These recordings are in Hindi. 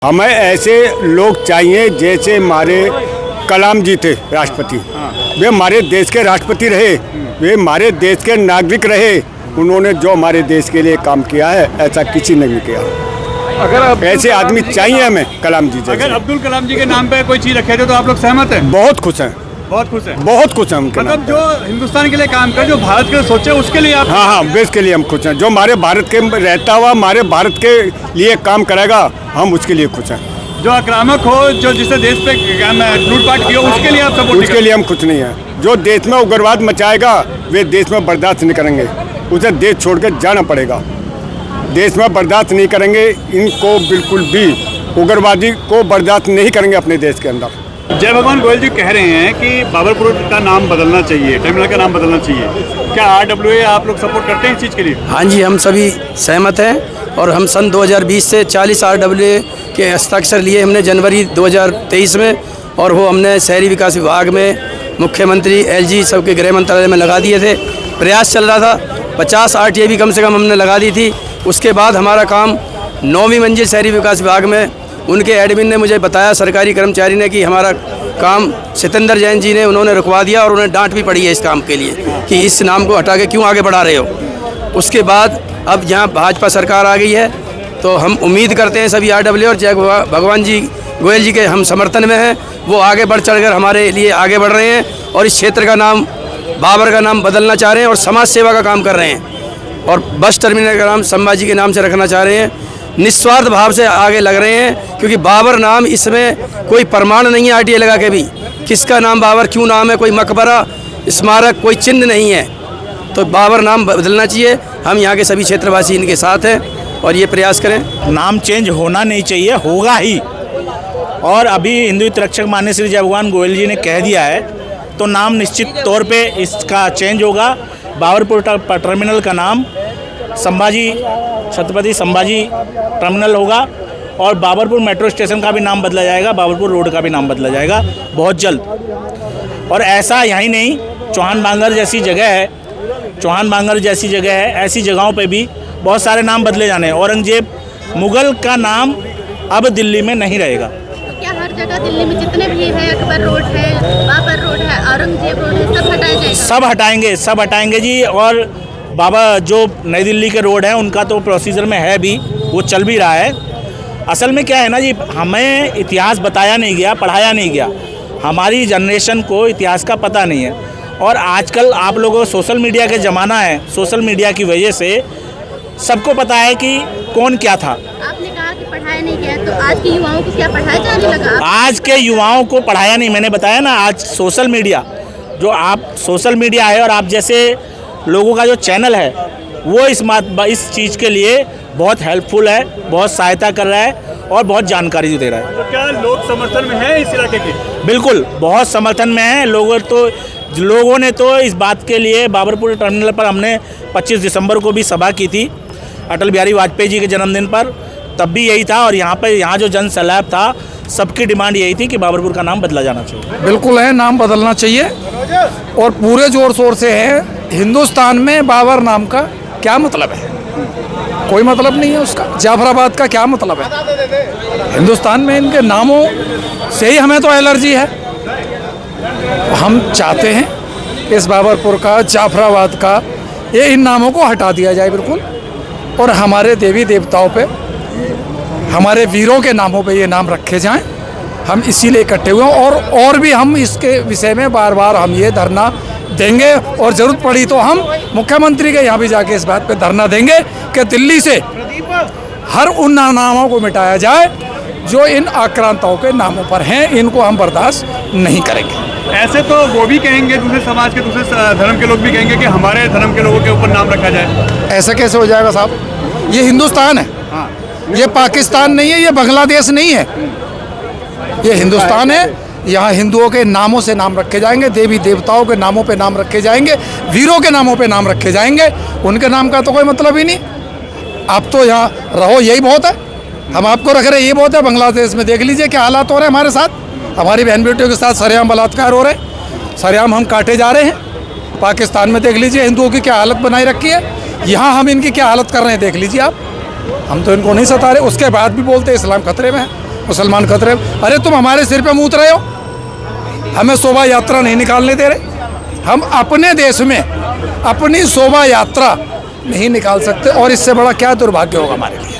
हमें ऐसे लोग चाहिए जैसे हमारे कलाम जी थे राष्ट्रपति। वे हमारे देश के राष्ट्रपति रहे, वे हमारे देश के नागरिक रहे। उन्होंने जो हमारे देश के लिए काम किया है ऐसा किसी ने नहीं किया। अगर ऐसे आदमी चाहिए हमें कलाम जी जैसे। अगर अब्दुल कलाम जी के नाम पे कोई चीज रखे थे तो आप लोग सहमत हैं? बहुत खुश हैं, बहुत खुश हैं। बहुत खुश हैं उनके नाम मतलब जो हिंदुस्तान के लिए काम कर, जो भारत के लिए सोचे, उसके लिए आप हाँ, देश के लिए हम खुश हैं। जो हमारे भारत के रहता हुआ हमारे भारत के लिए काम करेगा, हम उसके लिए खुश हैं। जो आक्रामक हो, जो जिससे देश पे लूटपाट की हो, उसके लिए आप सपोर्ट उसके लिए हम खुश नहीं हैं। जो देश में उग्रवाद मचाएगा वे देश में बर्दाश्त नहीं करेंगे, उसे देश छोड़ के जाना पड़ेगा। देश में बर्दाश्त नहीं करेंगे, इनको बिल्कुल भी उग्रवादी को बर्दाश्त नहीं करेंगे अपने देश के अंदर। जय भगवान गोयल जी कह रहे हैं कि बाबरपुर का नाम बदलना चाहिए, टर्मिनल का नाम बदलना चाहिए। क्या RWA आप लोग सपोर्ट करते हैं इस चीज़ के लिए? हाँ जी, हम सभी सहमत हैं और हम सन 2020 से 40 RWA के हस्ताक्षर लिए हमने जनवरी 2023 में, और वो हमने शहरी विकास विभाग में, मुख्यमंत्री, LG सबके गृह मंत्रालय में लगा दिए थे। प्रयास चल रहा था, 50 RTA भी कम से कम हमने लगा दी थी। उसके बाद हमारा काम 9वीं मंजिल शहरी विकास विभाग में, उनके एडमिन ने मुझे बताया, सरकारी कर्मचारी ने, कि हमारा काम सत्येंद्र जैन जी ने उन्होंने रुकवा दिया और उन्हें डांट भी पड़ी है इस काम के लिए कि इस नाम को हटा के क्यों आगे बढ़ा रहे हो। उसके बाद अब यहाँ भाजपा सरकार आ गई है तो हम उम्मीद करते हैं सभी RWA और जय भगवान जी गोयल जी के हम समर्थन में हैं। वो आगे बढ़ चढ़कर हमारे लिए आगे बढ़ रहे हैं और इस क्षेत्र का नाम, बाबर का नाम बदलना चाह रहे हैं और समाज सेवा का काम कर रहे हैं और बस टर्मिनल का नाम संभाजी के नाम से रखना चाह रहे हैं। निस्वार्थ भाव से आगे लग रहे हैं क्योंकि बाबर नाम, इसमें कोई प्रमाण नहीं है RTA लगा के भी, किसका नाम बाबर क्यों नाम है, कोई मकबरा, स्मारक, कोई चिन्ह नहीं है। तो बाबर नाम बदलना चाहिए। हम यहाँ के सभी क्षेत्रवासी इनके साथ हैं और ये प्रयास करें। नाम चेंज होना नहीं चाहिए, होगा ही। और अभी हिंदू हित रक्षक माननीय श्री जय भगवान गोयल जी ने कह दिया है तो नाम निश्चित तौर पे इसका चेंज होगा। बाबरपुर टर्मिनल का नाम संभाजी, छत्रपति संभाजी टर्मिनल होगा और बाबरपुर मेट्रो स्टेशन का भी नाम बदला जाएगा, बाबरपुर रोड का भी नाम बदला जाएगा बहुत जल्द। और ऐसा यहीं नहीं, चौहान बांगर जैसी जगह है, चौहान बांगर जैसी जगह है, ऐसी जगहों पे भी बहुत सारे नाम बदले जाने हैं। औरंगजेब मुगल का नाम अब दिल्ली में नहीं रहेगा। तो क्या हर जगह दिल्ली में जितने भी है, अकबर रोड है, बाबर रोड है, औरंगजेब रोड है, सब हटाए जाएंगे? सब हटाएंगे जी। और बाबा जो नई दिल्ली के रोड हैं उनका तो प्रोसीजर में है भी, वो चल भी रहा है। असल में क्या है ना जी, हमें इतिहास बताया नहीं गया, पढ़ाया नहीं गया, हमारी जनरेशन को इतिहास का पता नहीं है। और आजकल आप लोगों को सोशल मीडिया का ज़माना है, सोशल मीडिया की वजह से सबको पता है कि कौन क्या था। आपने कहा कि पढ़ाया नहीं गया, तो आज के युवाओं को क्या पढ़ाया जाने लगा? आज के युवाओं को पढ़ाया नहीं, मैंने बताया ना, आज सोशल मीडिया, जो आप सोशल मीडिया है और आप जैसे लोगों का जो चैनल है वो इस चीज़ के लिए बहुत हेल्पफुल है, बहुत सहायता कर रहा है और बहुत जानकारी दे रहा है। तो क्या लोग समर्थन में है इस इलाके के? बिल्कुल, बहुत समर्थन में है। लोगों ने तो इस बात के लिए, बाबरपुर टर्मिनल पर हमने 25 दिसंबर को भी सभा की थी अटल बिहारी वाजपेयी जी के जन्मदिन पर, तब भी यही था। और यहाँ जो जन सैलाब था, सबकी डिमांड यही थी कि बाबरपुर का नाम बदला जाना चाहिए। बिल्कुल है, नाम बदलना चाहिए और पूरे जोर शोर से है। हिंदुस्तान में बाबर नाम का क्या मतलब है? कोई मतलब नहीं है उसका। जाफराबाद का क्या मतलब है? हिंदुस्तान में इनके नामों से ही हमें तो एलर्जी है। हम चाहते हैं इस बाबरपुर का, जाफराबाद का, ये इन नामों को हटा दिया जाए बिल्कुल, और हमारे देवी देवताओं पे, हमारे वीरों के नामों पे ये नाम रखे जाएं। हम इसीलिए इकट्ठे हुए हैं और भी हम इसके विषय में बार बार हम ये धरना देंगे और ज़रूरत पड़ी तो हम मुख्यमंत्री के यहाँ भी जाके इस बात पे धरना देंगे कि दिल्ली से हर उन नामों को मिटाया जाए जो इन आक्रांताओं के नामों पर हैं। इनको हम बर्दाश्त नहीं करेंगे। ऐसे तो वो भी कहेंगे, दूसरे समाज के, दूसरे धर्म के लोग भी कहेंगे कि हमारे धर्म के लोगों के ऊपर नाम रखा जाए। ऐसा कैसे हो जाएगा साहब? ये हिंदुस्तान है, ये पाकिस्तान नहीं है, ये बांग्लादेश नहीं है, ये हिंदुस्तान है। यहाँ हिंदुओं के नामों से नाम रखे जाएंगे, देवी देवताओं के नामों पे नाम रखे जाएंगे, वीरों के नामों पे नाम रखे जाएंगे। उनके नाम का तो कोई मतलब ही नहीं। आप तो यहाँ रहो, यही बहुत है। हम आपको रख रहे, ये बहुत है। बांग्लादेश में देख लीजिए क्या हालात हो रहे हैं हमारे साथ, हमारी बहन बेटियों के साथ सरेआम बलात्कार हो रहे हैं, सरेआम हम काटे जा रहे हैं। पाकिस्तान में देख लीजिए हिंदुओं की क्या हालत बनाई रखी है, यहाँ हम इनकी क्या हालत कर रहे हैं देख लीजिए आप। हम तो इनको नहीं सता रहे, उसके बाद भी बोलते इस्लाम खतरे में है। मुसलमान खतरे। अरे तुम हमारे सिर पे मूत रहे हो, हमें शोभा यात्रा नहीं निकालने दे रहे। हम अपने देश में अपनी शोभा यात्रा नहीं निकाल सकते, और इससे बड़ा क्या दुर्भाग्य होगा हमारे लिए।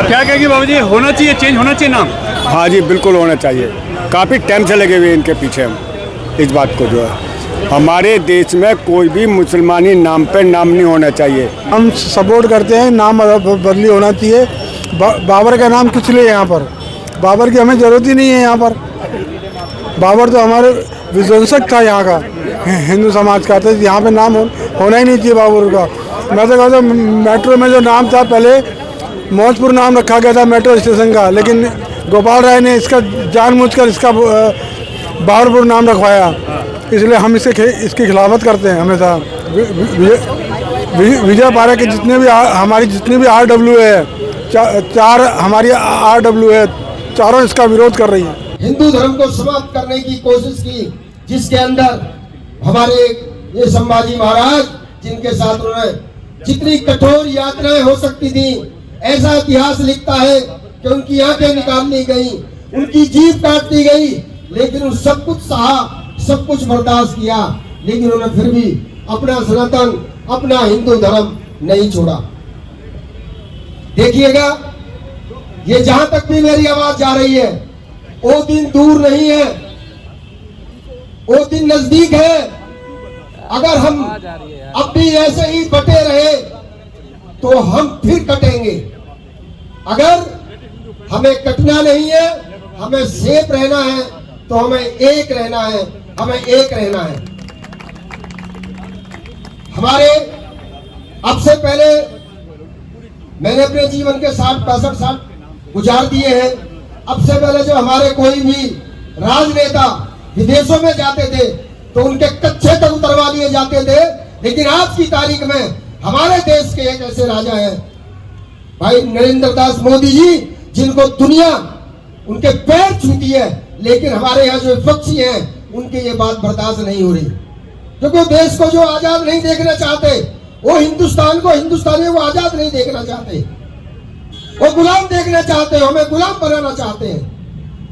क्या कहेंगे बाबू जी, होना चाहिए, चेंज होना चाहिए नाम? हाँ जी, बिल्कुल होना चाहिए। काफ़ी टाइम से लगे हुए इनके पीछे हम इस बात को, जो है हमारे देश में कोई भी मुसलमानी नाम पे नाम नहीं होना चाहिए। हम सपोर्ट करते हैं, नाम बदली होना चाहिए। बाबर का नाम किस लिए यहाँ पर? बाबर की हमें ज़रूरत ही नहीं है यहाँ पर। बाबर तो हमारे विध्वंसक था यहाँ का, हिंदू समाज का, तो यहाँ पे नाम होना ही नहीं चाहिए बाबर का। मैं तो कहता हूँ मेट्रो में जो नाम था पहले मौजपुर नाम रखा गया था मेट्रो स्टेशन का, लेकिन गोपाल राय ने इसका जानबूझकर इसका बाबरपुर नाम रखवाया, इसलिए हम इसकी खिलाफत करते हैं हमेशा। विजय पारा के जितने भी हमारी जितनी भी RW है, चार हमारी RW है, चारों इसका विरोध कर रही है। हिंदू धर्म को समाप्त करने की कोशिश की, जिसके अंदर हमारे ये संभाजी महाराज, जिनके साथ उन्होंने जितनी कठोर यात्राएं हो सकती थी, ऐसा इतिहास लिखता है कि उनकी आंखें निकाल ली गई, उनकी जीभ काट दी गई, लेकिन उन सब कुछ सहा, सब कुछ बर्दाश्त किया, लेकिन उन्होंने फिर भी अपना सनातन, अपना हिंदू धर्म नहीं छोड़ा। देखिएगा, ये जहां तक भी मेरी आवाज जा रही है, वो दिन दूर नहीं है, वो दिन नजदीक है। अगर हम अब भी ऐसे ही बटे रहे तो हम फिर कटेंगे। अगर हमें कटना नहीं है, हमें सेफ रहना है, तो हमें एक रहना है, हमें एक रहना है। हमारे अब से पहले मैंने अपने जीवन के 60-65 साल गुजार दिए हैं। अब से पहले जो हमारे कोई भी राजनेता विदेशों में जाते थे तो उनके कच्चे तक उतरवा लिए जाते थे, लेकिन आज की तारीख में हमारे देश के एक ऐसे राजा हैं भाई नरेंद्र दास मोदी जी, जिनको दुनिया उनके पैर छूती है, लेकिन हमारे यहाँ जो विपक्षी हैं उनकी ये बात बर्दाश्त नहीं हो रही, क्योंकि देश को जो आजाद नहीं देखना चाहते, वो हिंदुस्तान को, हिंदुस्तानी वो आजाद नहीं देखना चाहते, वो गुलाम देखना चाहते हैं, हमें गुलाम बनाना चाहते हैं।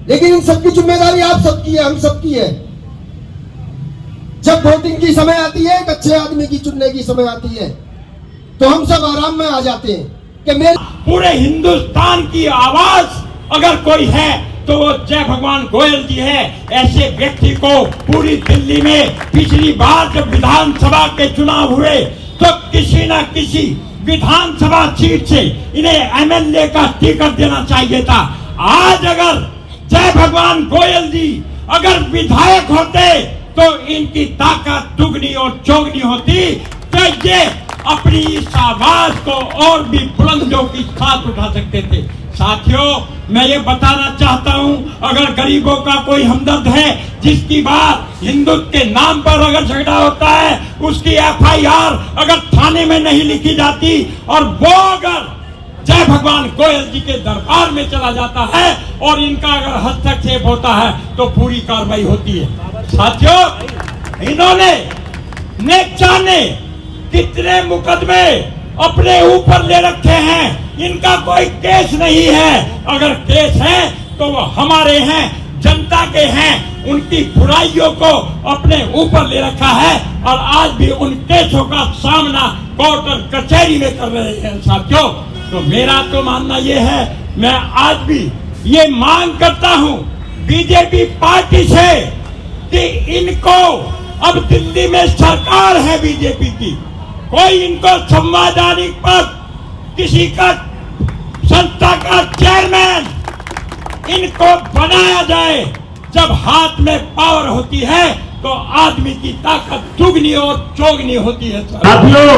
लेकिन इन सबकी जिम्मेदारी आप सबकी है, हम सबकी है। जब वोटिंग की समय आती है, एक अच्छे आदमी की चुनने की समय आती है, तो हम सब आराम में आ जाते हैं कि मेरे पूरे हिंदुस्तान की आवाज अगर कोई है तो वो जय भगवान गोयल जी है। ऐसे व्यक्ति को पूरी दिल्ली में पिछली बार जब विधानसभा के चुनाव हुए तो किसी न किसी विधानसभा सीट से इन्हें MLA का टिकट देना चाहिए था। आज अगर जय भगवान गोयल जी अगर विधायक होते तो इनकी ताकत दुगनी और चौगनी होती, तो ये अपनी इस आवाज को और भी बुलंदियों के साथ उठा सकते थे। साथियों, मैं ये बताना चाहता हूं, अगर गरीबों का कोई हमदर्द है, जिसकी बात हिंदुत्व के नाम पर अगर झगड़ा होता है, उसकी FIR अगर थाने में नहीं लिखी जाती और वो अगर जय भगवान गोयल जी के दरबार में चला जाता है और इनका अगर हस्तक्षेप होता है तो पूरी कार्रवाई होती है। साथियों, इन्होंने न जाने कितने मुकदमे अपने ऊपर ले रखे हैं, इनका कोई केस नहीं है। अगर केस है तो वो हमारे हैं, जनता के हैं, उनकी बुराइयों को अपने ऊपर ले रखा है और आज भी उन केसों का सामना कोर्ट और कचहरी में कर रहे हैं। साथियों, तो मेरा तो मानना ये है, मैं आज भी ये मांग करता हूं बीजेपी पार्टी से कि इनको, अब दिल्ली में सरकार है बीजेपी की, कोई इनको संवैधानिक पद, किसी का संस्था का चेयरमैन इनको बनाया जाए। जब हाथ में पावर होती है तो आदमी की ताकत दुगनी और चौगनी होती है। साथियों,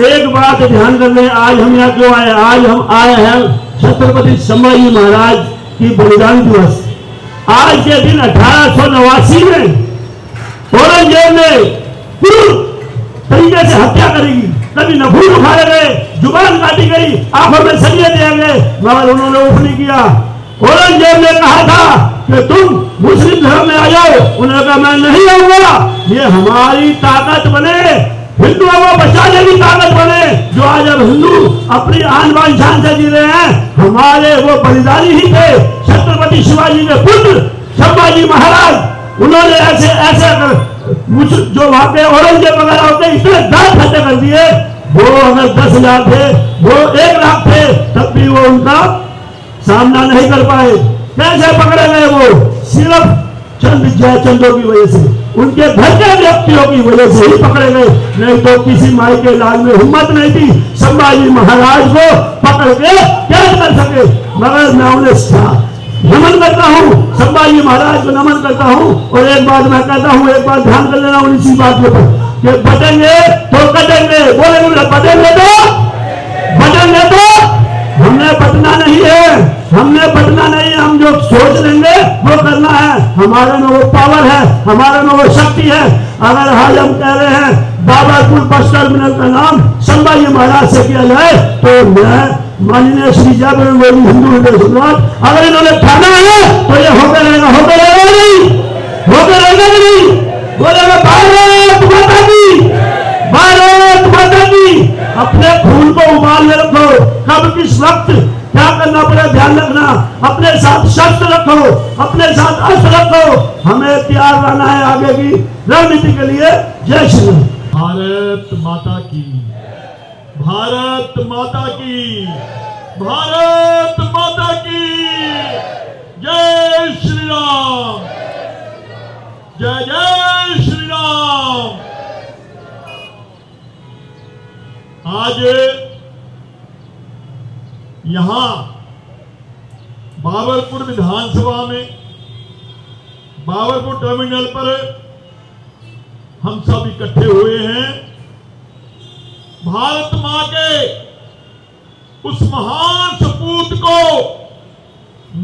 एक बात ध्यान कर लें, आज हम यहाँ क्यों आए? आज हम आए हैं छत्रपति संभाजी महाराज की बलिदान दिवस। आज के दिन 1889 में औरंगजेब ने पूर्ण तरीके से हत्या करेगी, कभी नखून उखाड़े गए, जुबान काटी गई, आंखों में सरिये दिए गए, मगर उन्होंने उफ नहीं किया। औरंगजेब ने कहा था कि तुम मुस्लिम धर्म में आ जाओ, उन्होंने कहा मैं नहीं आऊंगा, ये हमारी ताकत बने हिंदुओं को बचाने की ताकत बने, जो आज अब हिंदू अपनी आन बान शान से जी रहे हैं। हमारे वो बलिदानी ही थे, छत्रपति शिवाजी के पुत्र संभाजी महाराज। उन्होंने ऐसे ऐसे जो वहां पे औरंगजेब वगैरह होते इतने दांत खत्म कर दिए। वो अगर 10,000 थे, वो 1 लाख थे, तब भी वो उनका सामना नहीं कर पाए। कैसे पकड़े गए? वो सिर्फ चंद जयचंदों की वजह से, उनके घर के व्यक्तियों की वजह से ही पकड़े गए, नहीं तो किसी माई के लाल में हिम्मत नहीं थी संभाजी महाराज को पकड़ के कैद कर सके। मगर मैं उन्हें नमन करता हूँ, संभाजी महाराज को नमन करता हूँ। और एक बात मैं कहता हूँ, एक बात ध्यान कर लेना इसी बात के ऊपर, कि बटेंगे तो कटेंगे, बोलेंगे बटेंगे तो हमने बटना नहीं है, हमने बटना नहीं है। हम जो सोच लेंगे वो करना है। हमारे में वो पावर है, हमारे में वो शक्ति है। अगर आज हम कह रहे हैं बाबरपुर बस टर्मिनल का नाम संभाजी महाराज से किया जाए, तो मैं माननीय श्री जयपुर हिंदू हृदय सम्राट, अगर इन्होंने ठाना है तो ये होकर रहेगा, होकर रहेगा नहीं, होकर रहेगा नहीं। बोलेगा भारत माता की, भारत माता की। अपने खून को उबाल में रखो, कब किस वक्त क्या करना पड़े ध्यान रखना। अपने साथ शस्त्र रखो, अपने साथ अस्त्र रखो। हमें तैयार रहना है आगे की रणनीति के लिए। जय श्री राम। भारत माता की, भारत माता की, भारत माता की। जय श्री राम, जय जय श्री राम। आज यहां बाबरपुर विधानसभा में, बाबरपुर टर्मिनल पर हम सब इकट्ठे हुए हैं भारत मां के उस महान सपूत को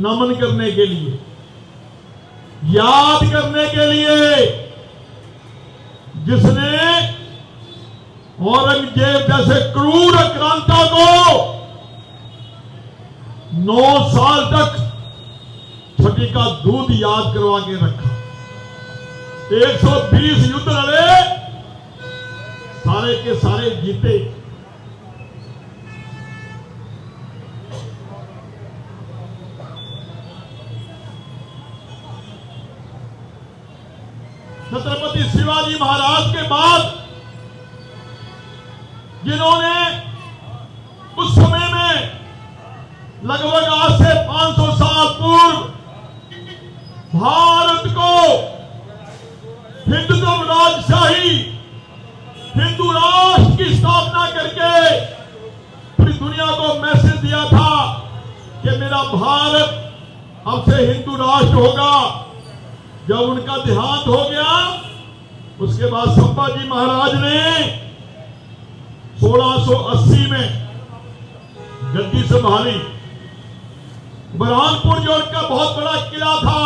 नमन करने के लिए, याद करने के लिए, जिसने औरंगजेब जैसे क्रूर आक्रांता को 9 साल तक छठी का दूध याद करवा के रखा। 120 युद्ध लड़े, सारे के सारे जीते। छत्रपति शिवाजी महाराज के बाद जिन्होंने उस समय में लगभग आज से 500 साल पूर्व भारत को हिंदुत्व राजशाही, हिंदू राष्ट्र की स्थापना करके पूरी दुनिया को मैसेज दिया था कि मेरा भारत अब से हिंदू राष्ट्र होगा। जब उनका देहांत हो गया, उसके बाद संभाजी महाराज ने 1680 में गद्दी संभाली। बुरहानपुर जो उनका बहुत बड़ा किला था,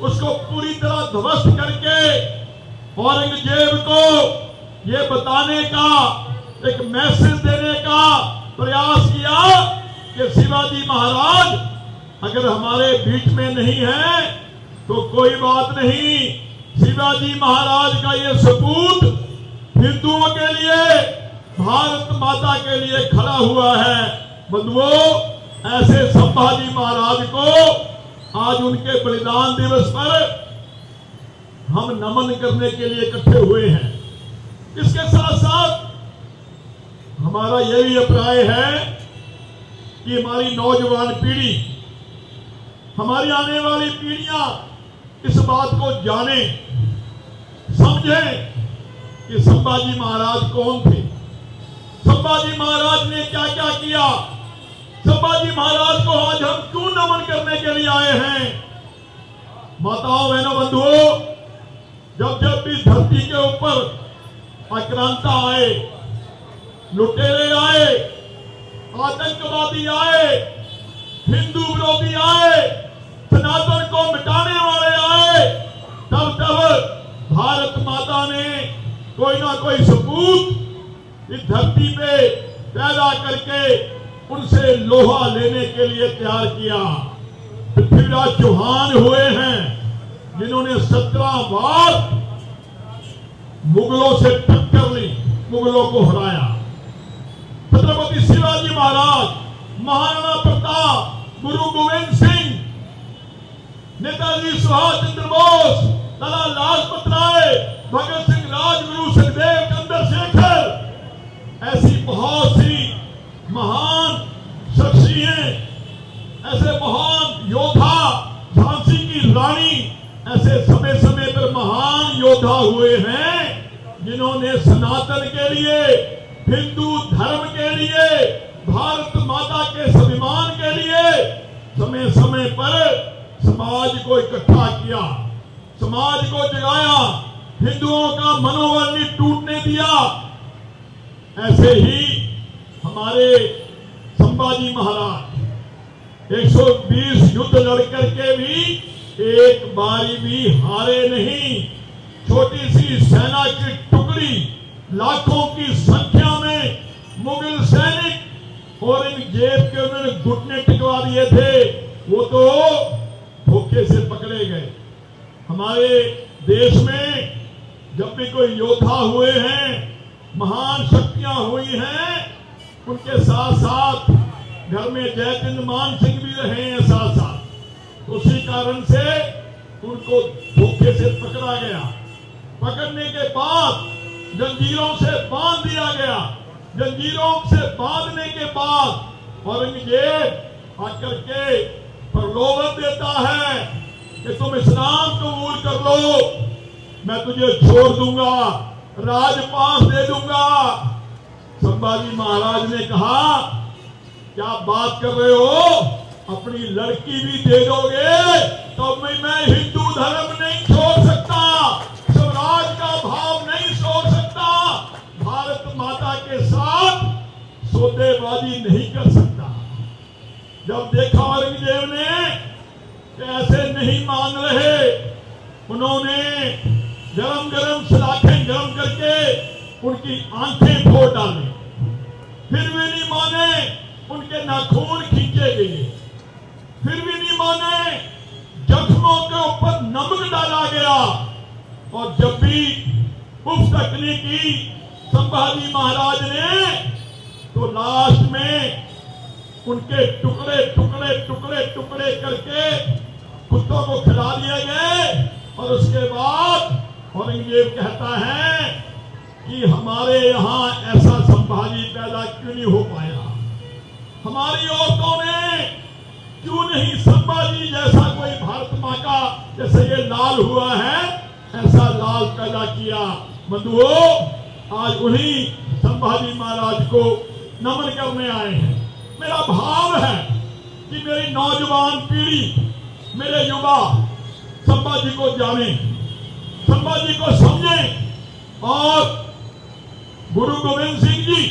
उसको पूरी तरह ध्वस्त करके औरंगजेब को यह बताने का, एक मैसेज देने का प्रयास किया कि शिवाजी महाराज अगर हमारे बीच में नहीं है तो कोई बात नहीं, शिवाजी महाराज का ये सपूत हिंदुओं के लिए, भारत माता के लिए खड़ा हुआ है। बंधुओं, ऐसे संभाजी महाराज को आज उनके बलिदान दिवस पर हम नमन करने के लिए इकट्ठे हुए हैं। इसके साथ साथ हमारा यह भी अभिप्राय है कि हमारी नौजवान पीढ़ी, हमारी आने वाली पीढ़ियां इस बात को जाने, समझें कि संभाजी महाराज कौन थे, संभाजी महाराज ने क्या क्या किया, संभाजी महाराज को आज हम क्यों नमन करने के लिए आए हैं। माताओं, बहनों, बंधुओं, जब जब भी धरती के ऊपर आक्रांता आए, लुटेरे आए, आतंकवादी आए, हिंदू विरोधी आए, सनातन को मिटाने वाले आए, तब तब भारत माता ने कोई ना कोई सबूत इस धरती पे पैदा करके उनसे लोहा लेने के लिए तैयार किया। पृथ्वीराज चौहान हुए हैं जिन्होंने 17 बार मुगलों से टक्कर ली, मुगलों को हराया। छत्रपति शिवाजी महाराज, महाराणा प्रताप, गुरु गोविंद सिंह, नेताजी सुभाष चंद्र बोस, लाला लाजपत राय, भगत सिंह, राजगुरु, सुखदेव, चंद्रशेखर, ऐसी बहुत सी महान शख्सियत, ऐसे महान योद्धा, झांसी की रानी, ऐसे समय समय पर महान योद्धा हुए हैं जिन्होंने सनातन के लिए, हिंदू धर्म के लिए, भारत माता के स्वाभिमान के लिए समय समय पर समाज को इकट्ठा किया, समाज को जगाया, हिंदुओं का मनोबल नहीं टूटने दिया। ऐसे ही हमारे संभाजी महाराज 120 युद्ध लड़ करके भी एक बारी भी हारे नहीं। छोटी सी सेना की टुकड़ी, लाखों की संख्या में मुगल सैनिक, और इन जेब के उन्होंने घुटने टिकवा दिए थे, वो तो धोखे से पकड़े गए। हमारे देश में जब भी कोई योद्धा हुए हैं, महान शक्तियां हुई हैं, उनके साथ साथ घर में जयचंद मान सिंह भी रहे हैं साथ साथ। उसी कारण से उनको धोखे से पकड़ा गया। पकड़ने के बाद जंजीरों से बांध दिया गया। जंजीरों से बांधने के बाद औरंगजेब आकर के प्रलोभन देता है कि तुम इस्लाम कबूल कर लो, मैं तुझे छोड़ दूंगा, राजपास दे दूंगा। संभाजी महाराज ने कहा, क्या बात कर रहे हो, अपनी लड़की भी दे दोगे तो मैं हिंदू धर्म नहीं छोड़ सकता, स्वराज का भाव नहीं छोड़ सकता, भारत माता के साथ सौदेबाजी नहीं कर सकता। जब देखा औरंगजेब ने कि ऐसे नहीं मान रहे, उन्होंने गरम गरम सलाखें गरम करके उनकी आंखें फोड़ डाली। फिर भी नहीं माने, उनके नाखून खींचे गए। फिर भी नहीं माने, जख्मों के ऊपर नमक डाला गया। और जब भी उफ तकने की संभाजी महाराज ने, तो लास्ट में उनके टुकड़े टुकड़े टुकड़े टुकड़े करके कुत्तों को खिला दिए गए। और उसके बाद औरंगजेब कहता है कि हमारे यहाँ ऐसा संभाजी पैदा क्यों नहीं हो पाया, हमारी औरतों ने क्यों नहीं संभाजी जैसा कोई भारत माँ का जैसे ये लाल हुआ है ऐसा लाल पैदा किया। बंधुओं, आज उन्हीं संभाजी महाराज को नमन करने आए हैं। मेरा भाव है कि मेरी नौजवान पीढ़ी, मेरे युवा संभाजी को जाने, संभाजी को समझें। और गुरु गोविंद सिंह जी,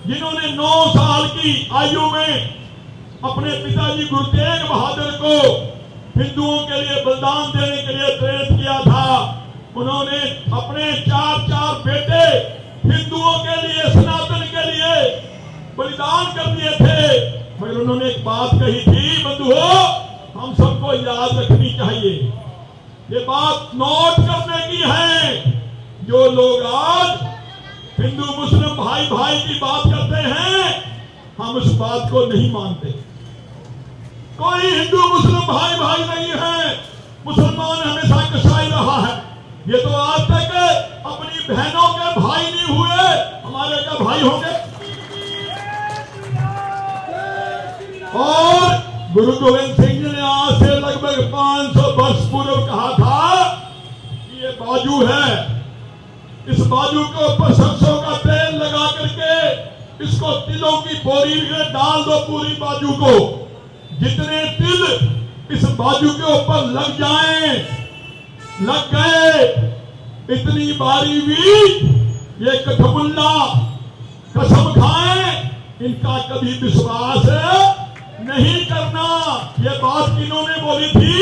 जिन्होंने 9 साल की आयु में अपने पिताजी गुरु तेग बहादुर को हिंदुओं के लिए बलिदान देने के लिए प्रेरित किया था, उन्होंने अपने 4 बेटे हिंदुओं के लिए, सनातन के लिए बलिदान कर दिए थे। मगर उन्होंने एक बात कही थी, बंधुओं, हम सबको याद रखनी चाहिए, ये बात नोट करने की है। जो लोग आज हिंदू मुस्लिम भाई भाई की बात करते हैं, हम उस बात को नहीं मानते। कोई हिंदू मुस्लिम भाई भाई नहीं है। मुसलमान हमेशा कसाई रहा है। ये तो आज तक अपनी बहनों के भाई नहीं हुए, हमारे क्या भाई होंगे। और गुरु गोविंद सिंह जी ने आज से लगभग 500 वर्ष पूर्व कहा था कि ये बाजू है, इस बाजू के ऊपर सरसों का तेल लगा करके इसको तिलों की बोरी में डाल दो, पूरी बाजू को। जितने तिल इस बाजू के ऊपर लग जाएं, लग गए, इतनी बारी भी ये कठमुल्ला कसम खाएं, इनका कभी विश्वास नहीं करना। ये बात किन्होंने बोली थी?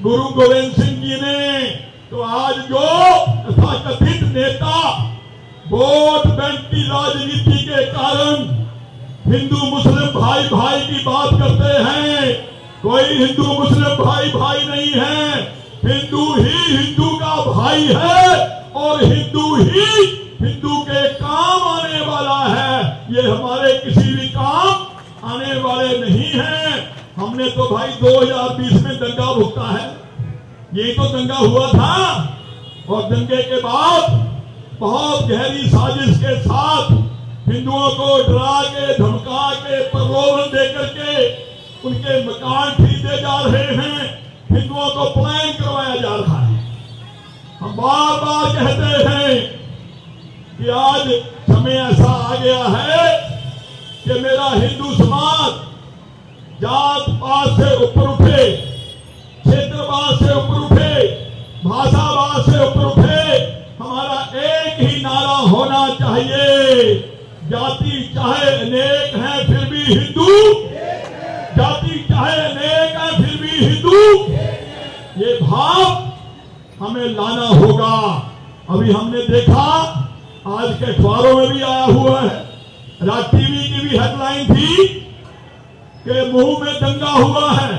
गुरु गोविंद सिंह जी ने। तो आज जो तथाकथित नेता वोट बैंक की राजनीति के कारण हिंदू मुस्लिम भाई भाई की बात करते हैं, कोई हिंदू मुस्लिम भाई भाई नहीं है। हिंदू ही हिंदू का भाई है और हिंदू ही हिंदू के काम आने वाला है, ये हमारे किसी भी काम आने वाले नहीं हैं। हमने तो भाई 2020 में दंगा भुगता है, यही तो दंगा हुआ था, और दंगे के बाद बहुत गहरी साजिश के साथ हिंदुओं को डरा के धमका के प्रलोभन दे करके उनके मकान खरीदे जा रहे हैं, हिंदुओं को पलायन करवाया जा रहा है। हम बार बार कहते हैं कि आज समय ऐसा आ गया है कि मेरा हिंदू समाज जात पात से ऊपर उठे, क्षेत्रवाद से ऊपर उठे, भाषावाद से ऊपर उठे। हमारा एक ही नारा होना चाहिए, जाति चाहे अनेक हैं फिर भी हिंदू, जाति चाहे अनेक हैं फिर भी हिंदू, ये भाव हमें लाना होगा। अभी हमने देखा, आज के अखबारों में भी आया हुआ है, राज टीवी की भी हेडलाइन थी कि मुंह में दंगा हुआ है।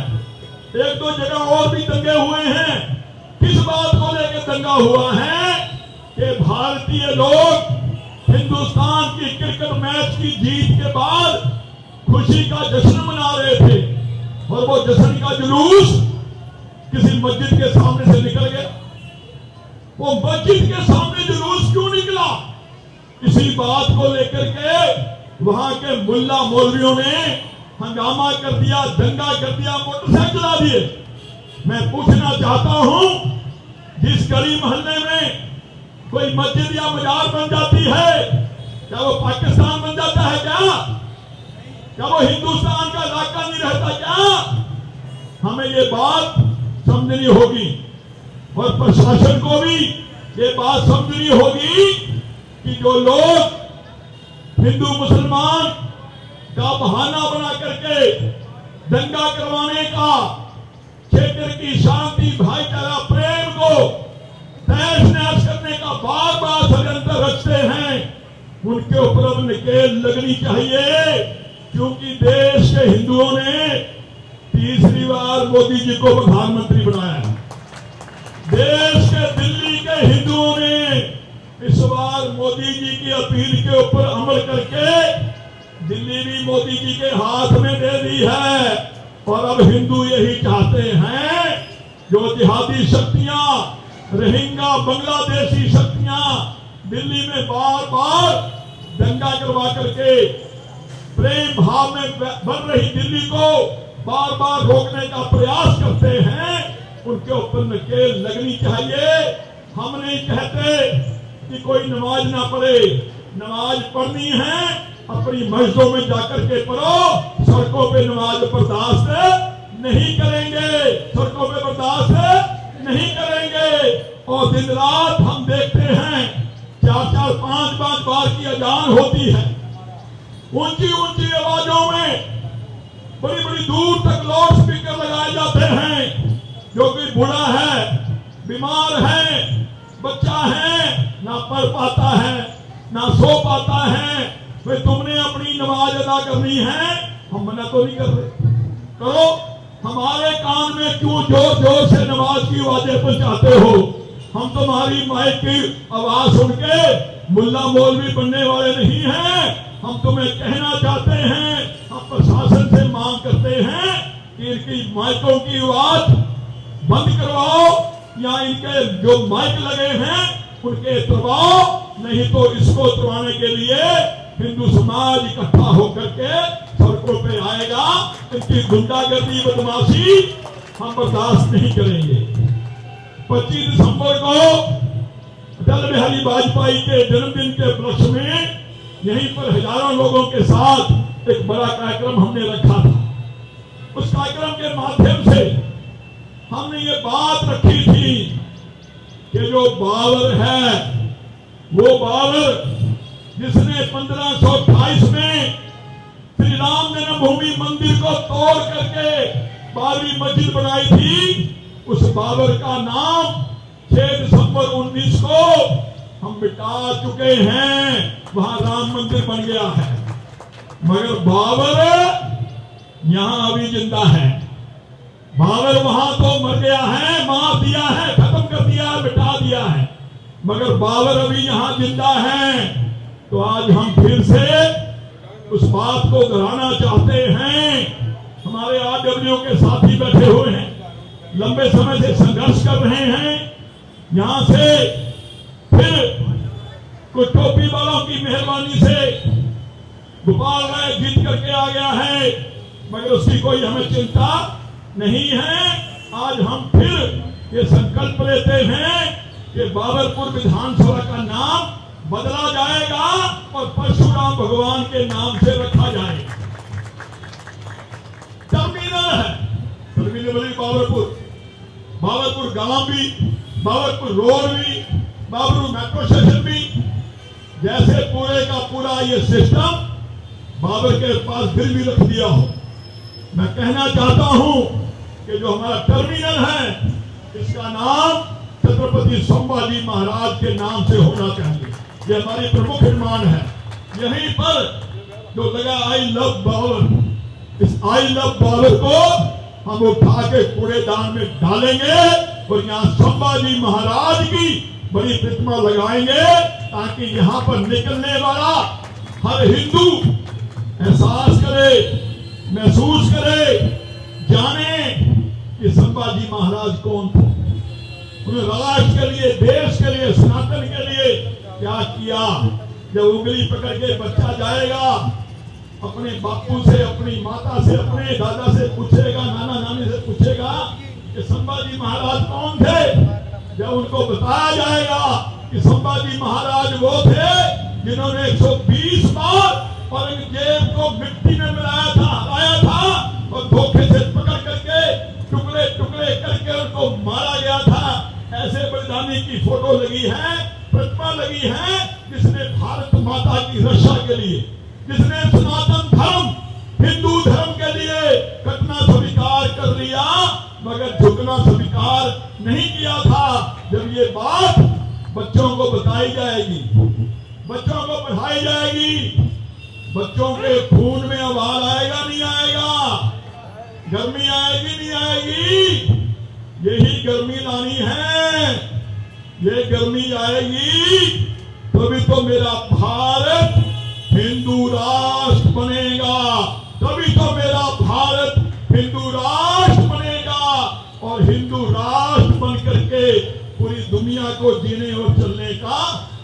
एक दो जगह और भी दंगे हुए हैं। किस बात को लेकर दंगा हुआ है कि भारतीय लोग हिंदुस्तान की क्रिकेट मैच की जीत के बाद खुशी का जश्न मना रहे थे, और वो जश्न का जुलूस किसी मस्जिद के सामने से निकल गया। वो मस्जिद के सामने जुलूस क्यों निकला? इसी बात को लेकर के वहां के मुल्ला मौलवियों ने हंगामा कर दिया, दंगा कर दिया, मोटरसाइकिल चला दिए। मैं पूछना चाहता हूं, जिस गली मोहल्ले में कोई मस्जिद या मजार बन जाती है, क्या वो पाकिस्तान बन जाता है? क्या वो हिंदुस्तान का इलाका नहीं रहता? क्या हमें ये बात समझनी होगी, और प्रशासन को भी ये बात समझनी होगी कि जो लोग हिंदू मुसलमान का बहाना बना करके दंगा करवाने का, क्षेत्र की शांति, भाईचारा, प्रेम को तहस नहस करने का बार बार षड्यंत्र रचते हैं, उनके ऊपर अब नकेल लगनी चाहिए। क्योंकि देश के हिंदुओं ने तीसरी बार मोदी जी को प्रधानमंत्री बनाया है। देश के दिल्ली के हिंदुओं ने इस बार मोदी जी की अपील के ऊपर अमल करके दिल्ली भी मोदी जी के हाथ में दे दी है। और अब हिंदू यही चाहते हैं, जो जिहादी शक्तियां, रोहिंग्या बांग्लादेशी शक्तियां दिल्ली में बार बार दंगा करवा करके प्रेम भाव में बन रही दिल्ली को बार बार रोकने का प्रयास करते हैं, उनके ऊपर नकेल लगनी चाहिए। हम नहीं कहते कि कोई नमाज ना पढ़े, नमाज पढ़नी है, अपनी मस्जिदों में जाकर के पढ़ो। सड़कों पे नमाज बर्दाश्त नहीं करेंगे, सड़कों पे बर्दाश्त नहीं करेंगे। और दिन रात हम देखते हैं 4-4, 5-5 बार की अजान होती है, ऊंची ऊंची आवाजों में, बड़ी बड़ी दूर तक लाउड स्पीकर लगाए जाते हैं। जो कोई बूढ़ा है, बीमार है, बच्चा है, ना पढ़ पाता है, ना सो पाता है, भाई तुमने अपनी नमाज अदा करनी है, हम मना तो नहीं कर रहे, करो। हमारे कान में क्यों जोर जोर से नमाज की आवाजें पहुंचाते हो? हम तुम्हारी माइक की आवाज सुन के मुल्ला मौलवी बनने वाले नहीं हैं। हम तुम्हें कहना चाहते हैं, हम प्रशासन से मांग करते हैं कि इनकी माइकों की आवाज बंद करवाओ, या इनके जो माइक लगे हैं उनके तुड़वाओ, नहीं तो इसको तुड़वाने के लिए हिंदू समाज इकट्ठा होकर के सड़कों पे आएगा। इनकी गुंडागर्दी, बदमाशी हम बर्दाश्त नहीं करेंगे। 25 दिसंबर को अटल बिहारी वाजपेयी के जन्मदिन के उपलक्ष्य में यहीं पर हजारों लोगों के साथ एक बड़ा कार्यक्रम हमने रखा था। उस कार्यक्रम के माध्यम से हमने ये बात रखी थी कि जो बाबर है, वो बाबर जिसने 1528 में श्री राम जन्मभूमि मंदिर को तोड़ करके 12वीं मस्जिद बनाई थी, उस बाबर का नाम 6 दिसंबर 19 को हम मिटा चुके हैं। वहां राम मंदिर बन गया है, मगर बाबर यहां अभी जिंदा है। बाबर वहां तो मर गया है, मार दिया है, खत्म कर दिया है, मिटा दिया है, मगर बाबर अभी यहाँ जिंदा हैं। तो आज हम फिर से उस बात को दोहराना चाहते हैं। हमारे आरडब्ल्यू के साथी बैठे हुए हैं, लंबे समय से संघर्ष कर रहे हैं। यहाँ से फिर कुछ टोपी वालों की मेहरबानी से गोपाल राय जीत करके आ गया है, मगर उसकी कोई हमें चिंता नहीं है। आज हम फिर ये संकल्प लेते हैं कि बाबरपुर विधानसभा का नाम बदला जाएगा और परशुराम भगवान के नाम से रखा जाएगा। टर्मिनल है, टर्मिनल बाबरपुर, बाबरपुर गांव भी, बाबरपुर रोड भी, बाबरपुर मेट्रो स्टेशन भी, जैसे पूरे का पूरा ये सिस्टम बाबर के पास फिर भी रख दिया हो। मैं कहना चाहता हूं कि जो हमारा टर्मिनल है इसका नाम छत्रपति संभाजी महाराज के नाम से होना चाहिए। ये हमारी प्रमुख डिमांड है। यहीं पर जो लगा आई लव बाबर, इस आई लव बाबर को हम उठा के कूड़ेदान में डालेंगे और यहाँ संभाजी महाराज की बड़ी प्रतिमा लगाएंगे ताकि यहाँ पर निकलने वाला हर हिंदू एहसास करे, महसूस करे, जाने कि संभाजी महाराज कौन थे। उन्होंने राष्ट्र के लिए, देश के लिए, सनातन के लिए क्या किया। जब उंगली पकड़ के बच्चा जाएगा अपने बापू से, अपनी माता से, अपने दादा से पूछेगा, नाना नानी से पूछेगा कि संभाजी महाराज कौन थे। जब उनको बताया जाएगा कि संभाजी महाराज वो थे जिन्होंने 120 बार औरंगजेब को मिट्टी में मिलाया था, हराया था और धोखे से पकड़ करके टुकड़े टुकड़े करके उनको मारा गया था। ऐसे बलिदानी की फोटो लगी है, प्रतिमा लगी है, जिसने भारत माता की रक्षा के लिए, जिसने सनातन धर्म, हिंदू धर्म के लिए कटना स्वीकार कर लिया मगर झुकना स्वीकार नहीं किया था। जब ये बात बच्चों को बताई जाएगी, बच्चों को पढ़ाई जाएगी, बच्चों के खून में उबाल आएगा नहीं आएगा, गर्मी आएगी नहीं आएगी। यही गर्मी लानी है, ये गर्मी आएगी तभी तो मेरा भारत हिंदू राष्ट्र बनेगा, तभी तो मेरा भारत हिंदू राष्ट्र बनेगा और हिंदू राष्ट्र बन करके पूरी दुनिया को जीने और चलने का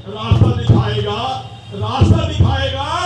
रास्ता दिखाएगा, रास्ता दिखाएगा।